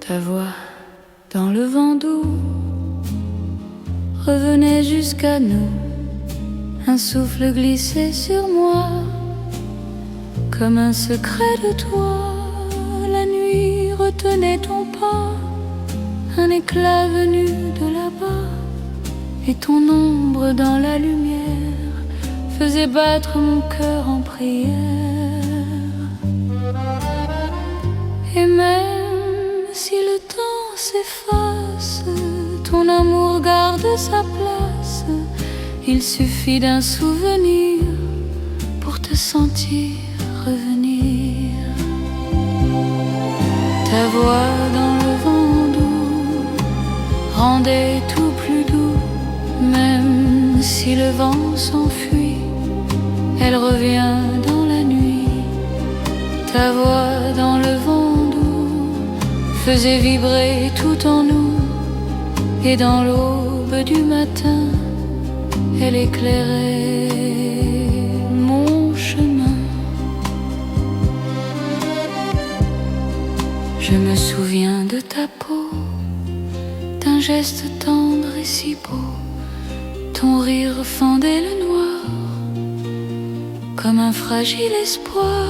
Ta voix dans le vent doux revenait jusqu'à nous. Un souffle glissait sur moi comme un secret de toi. La nuit retenait ton pas, un éclat venu de là-bas, et ton ombre dans la lumière faisait battre mon cœur en prière. Et même si le temps s'efface, ton amour garde sa place. Il suffit d'un souvenir pour te sentir revenir. Ta voix dans le vent doux rendait tout plus doux. Même si le vent s'enfuit, elle revient dans la nuit. Ta voix dans le vent doux faisait vibrer tout en nous. Et dans l'aube du matin, elle éclairait mon chemin. Je me souviens de ta peau, d'un geste tendre et si beau. Ton rire fendait le noir comme un fragile espoir.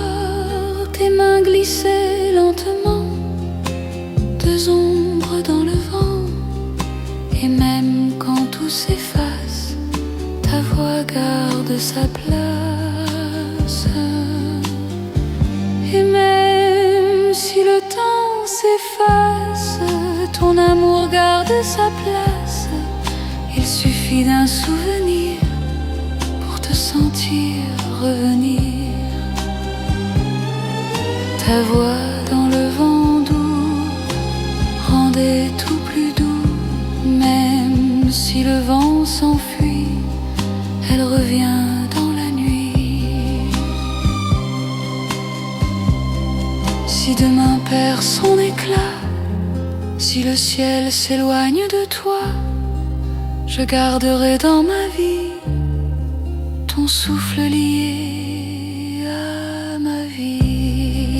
Tes mains glissaient lentement, deux ombres dans le vent. Et même quand tout s'efface, ta voix garde sa place. Et même si le temps s'efface, ton amour garde sa place. Il suffit d'un souvenir pour te sentir revenir. Ta voix dans le vent doux rendait tout plus doux. Même si le vent s'enfuit, elle revient dans la nuit. Si demain perd son éclat, si le ciel s'éloigne de toi, je garderai dans ma vie ton souffle lié à ma vie.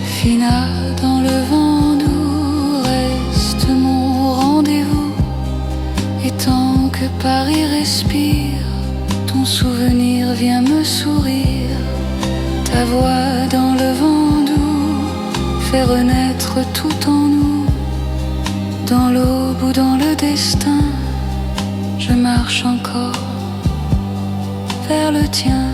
Fina dans le vent doux reste mon rendez-vous. Et tant que Paris respire, ton souvenir vient me sourire. Ta voix dans le vent doux fait renaître tout en nous. Dans l'aube ou dans le destin, je marche encore vers le tien.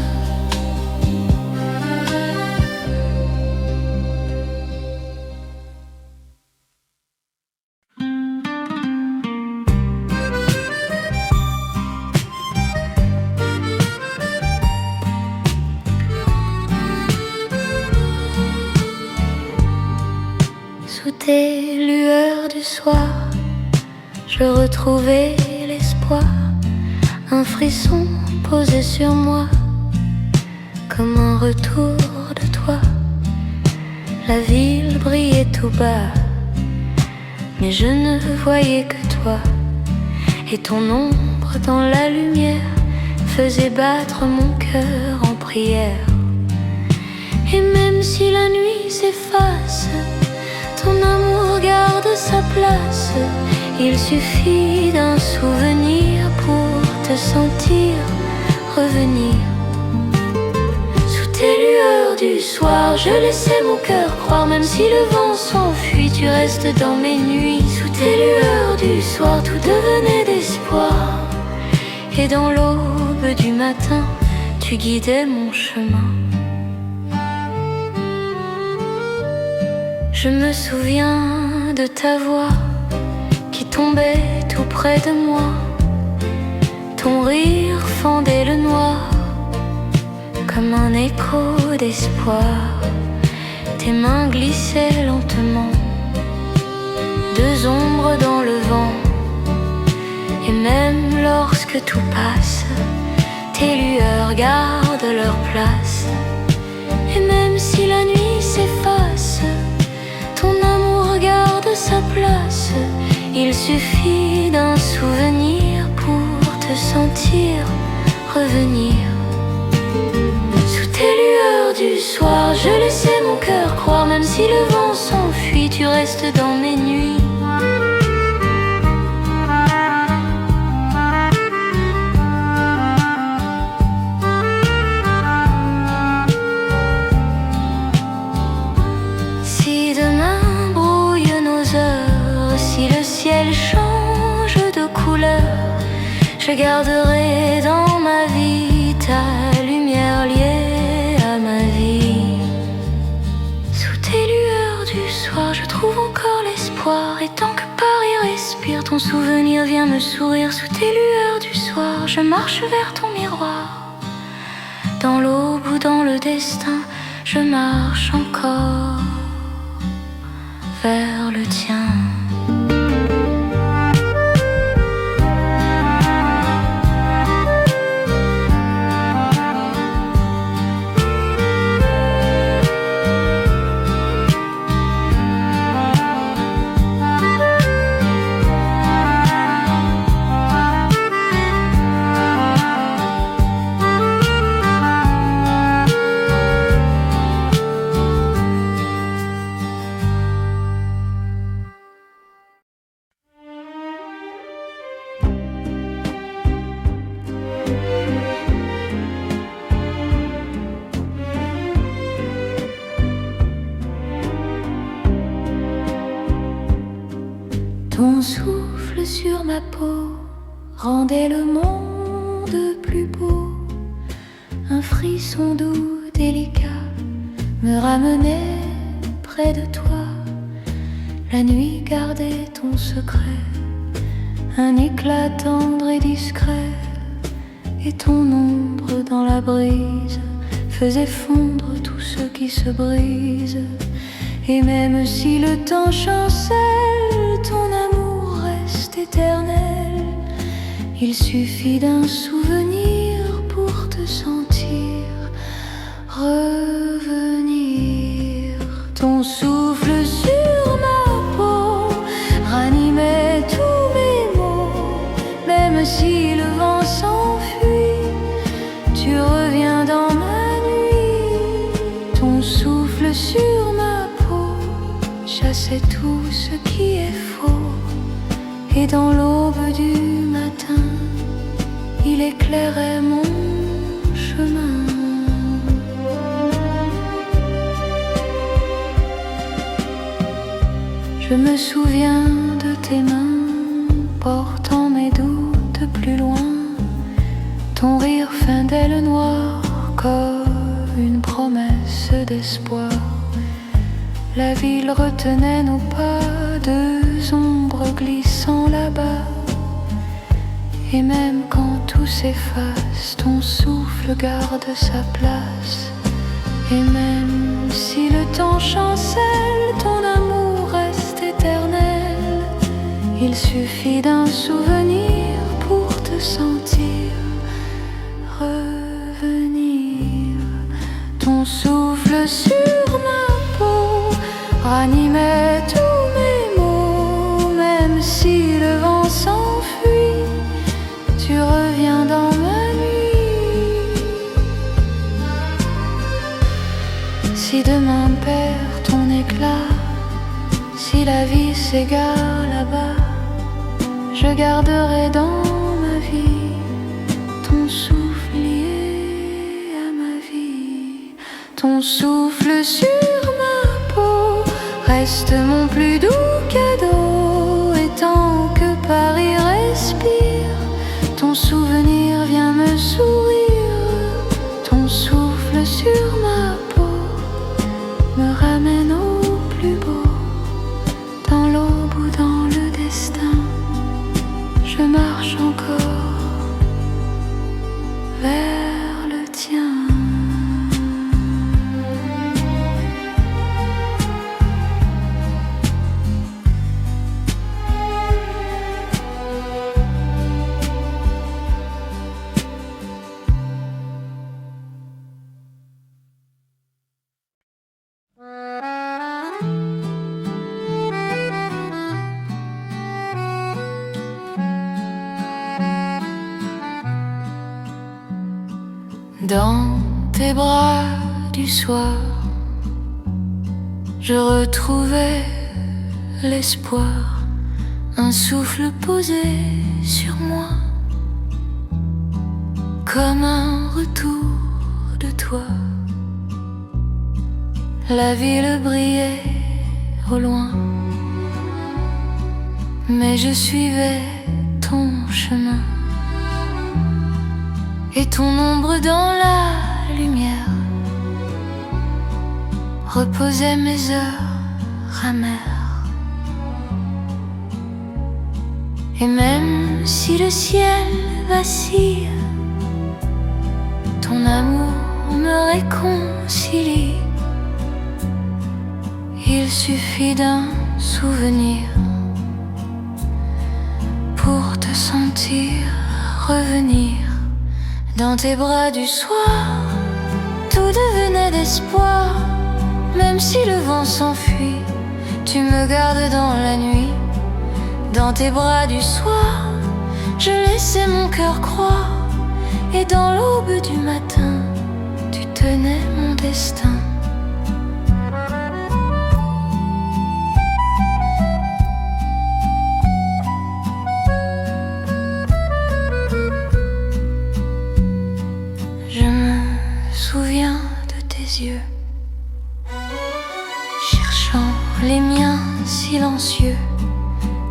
Sous tes lueurs du soir, je retrouvais l'espoir. Un frisson posé sur moi, comme un retour de toi. La ville brillait tout bas, mais je ne voyais que toi. Et ton ombre dans la lumière faisait battre mon cœur en prière. Et même si la nuit s'efface, ton amour garde sa place. Il suffit d'un souvenir pour te sentir revenir. Sous tes lueurs du soir, je laissais mon cœur croire. Même si le vent s'enfuit, tu restes dans mes nuits. Sous tes lueurs du soir, tout devenait d'espoir. Et dans l'aube du matin, tu guidais mon chemin. Je me souviens de ta voix qui tombait tout près de moi. Ton rire fendait le noir comme un écho d'espoir. Tes mains glissaient lentement, deux ombres dans le vent. Et même lorsque tout passe, tes lueurs gardent leur place. Et même si la nuit s'efface, ton amour garde sa place. Il suffit d'un souvenir pour te sentir revenir. Sous tes lueurs du soir, je laissais mon cœur croire, même si le vent s'enfuit, tu restes dans mes nuits. Si demain brouille nos heures, si le ciel change de couleur, je garderai dans ma vie ta lumière liée à ma vie. Sous tes lueurs du soir, je trouve encore l'espoir. Et tant que Paris respire, ton souvenir vient me sourire. Sous tes lueurs du soir, je marche vers ton miroir. Dans l'aube ou dans le destin, je marche encore vers le tien. Ton souffle sur ma peau rendait le monde plus beau. Un frisson doux, délicat, me ramenait près de toi. La nuit gardait ton secret, un éclat tendre et discret. Et ton ombre dans la brise faisait fondre tout ce qui se brise. Et même si le temps chancelle, ton amour reste éternel. Il suffit d'un souvenir pour te sentir revenir. Ton souffle sur ma peau ranimait tous mes mots. Même si le vent s'enfuit, tu reviens dans ma nuit. Ton souffle sur ma peau chassait tout ce qui est faux. Et dans l'aube du matin, il éclairait mon chemin. Je me souviens de tes mains portant mes doutes plus loin. Ton rire fin d'aile noire comme une promesse d'espoir. La ville retenait nos pas, deux ombres glissant là-bas. Et même quand tout s'efface, ton souffle garde sa place. Et même si le temps chancelle, ton amour reste éternel. Il suffit d'un souvenir pour te sentir revenir. Ton souffle sur ma peau ranimait tous mes mots. Même si le vent s'enfuit, tu reviens dans ma nuit. Si demain perd ton éclat, si la vie s'égare là-bas, je garderai dans ma vie ton souffle lié à ma vie. Ton souffle sur ma peau reste mon plus doux cadeau. Et tant que Paris respire, ton souvenir vient me sourire. Ton souffle sur ma peau me ramène au plus beau. Dans l'aube ou dans le destin, je marche encore vers le tien. Dans tes bras du soir, je retrouvais l'espoir, un souffle posé sur moi, comme un retour de toi. La ville brillait au loin, mais je suivais ton chemin, et ton ombre dans la lumière reposait mes heures amères. Et même si le ciel vacille, ton amour me réconcilie. Il suffit d'un souvenir pour te sentir revenir. Dans tes bras du soir, tout devenait d'espoir. Même si le vent s'enfuit, tu me gardes dans la nuit. Dans tes bras du soir, je laissais mon cœur croire. Et dans l'aube du matin, tu tenais mon destin. Je me souviens de tes yeux, cherchant les miens silencieux.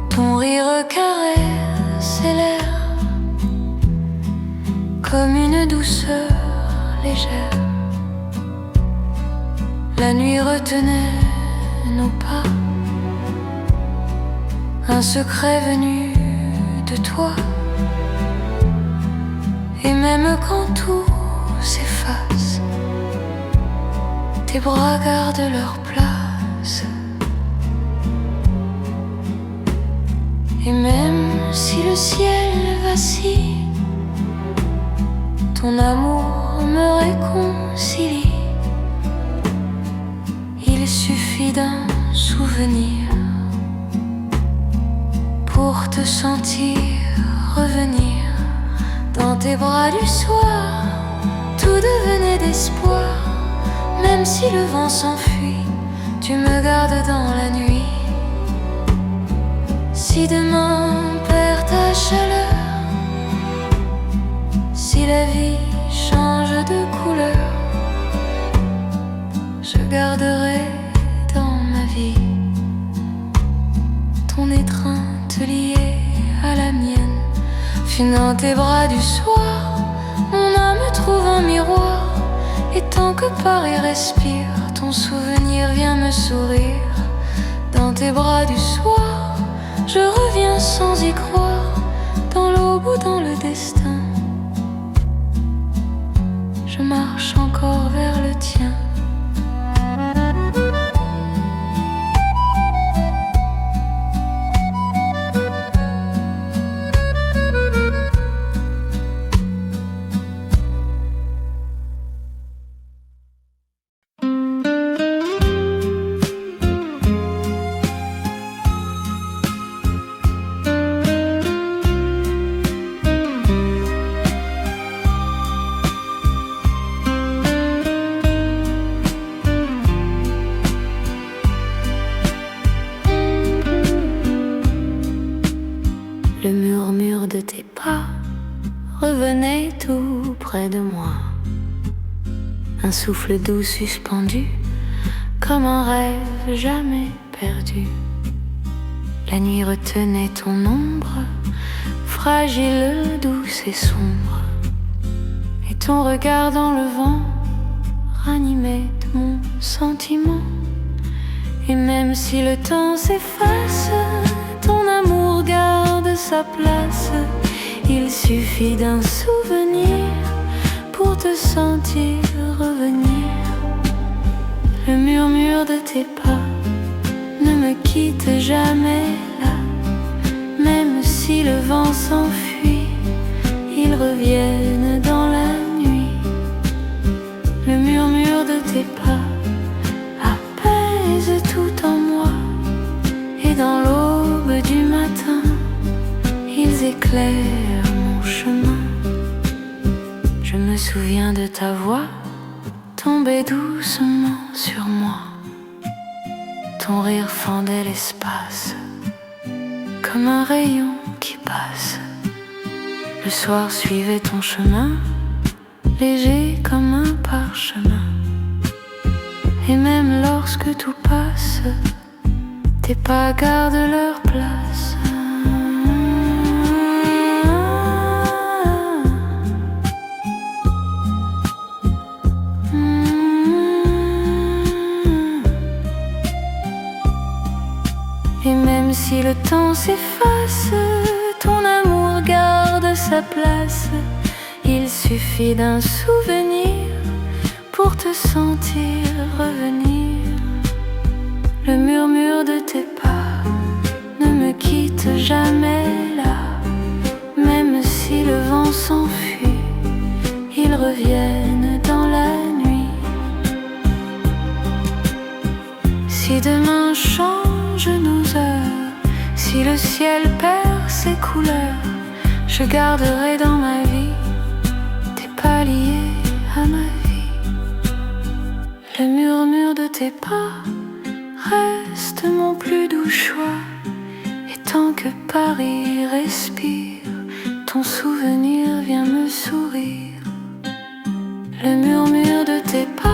Ton rire caressait l'air comme une douceur légère. La nuit retenait nos pas, un secret venu de toi. Et même quand tout s'efface, tes bras gardent leur place. Et même si le ciel vacille, ton amour me réconcilie. Il suffit d'un souvenir pour te sentir revenir. Dans tes bras du soir, tout devenait d'espoir. Même si le vent s'enfuit, tu me gardes dans la nuit. Si demain perd ta chaleur, si la vie change de couleur, je garderai dans ma vie ton étreinte liée à la mienne. Puis dans tes bras du soir, mon âme trouve un miroir. Et tant que Paris respire, ton souvenir vient me sourire. Dans tes bras du soir, je reviens sans y croire. Dans l'aube ou dans le destin, je marche encore vers le tien. Le murmure de tes pas revenait tout près de moi. Un souffle doux suspendu, comme un rêve jamais perdu. La nuit retenait ton ombre, fragile, douce et sombre. Et ton regard dans le vent ranimait mon sentiment. Et même si le temps s'efface, ton amour garde sa place. Il suffit d'un souvenir pour te sentir revenir. Le murmure de tes pas ne me quitte jamais là. Même si le vent s'enfuit, ils reviennent dans la nuit. Le murmure de tes pas apaise tout en moi. Et dans l'aube du matin, ils éclairent mon chemin. Je me souviens de ta voix, tombait doucement sur moi. Ton rire fendait l'espace comme un rayon qui passe. Le soir suivait ton chemin, léger comme un parchemin. Et même lorsque tout passe, tes pas gardent leur place. Et même si le temps s'efface, ton amour garde sa place. Il suffit d'un souvenir pour te sentir revenir. Le murmure de tes pas ne me quitte jamais là. Même si le vent s'enfuit, ils reviennent dans la nuit. Si demain change nos heures, si le ciel perd ses couleurs, je garderai dans ma vie tes pas liés à ma vie. Le murmure de tes pas reste mon plus doux choix. Et tant que Paris respire, ton souvenir vient me sourire. Le murmure de tes pas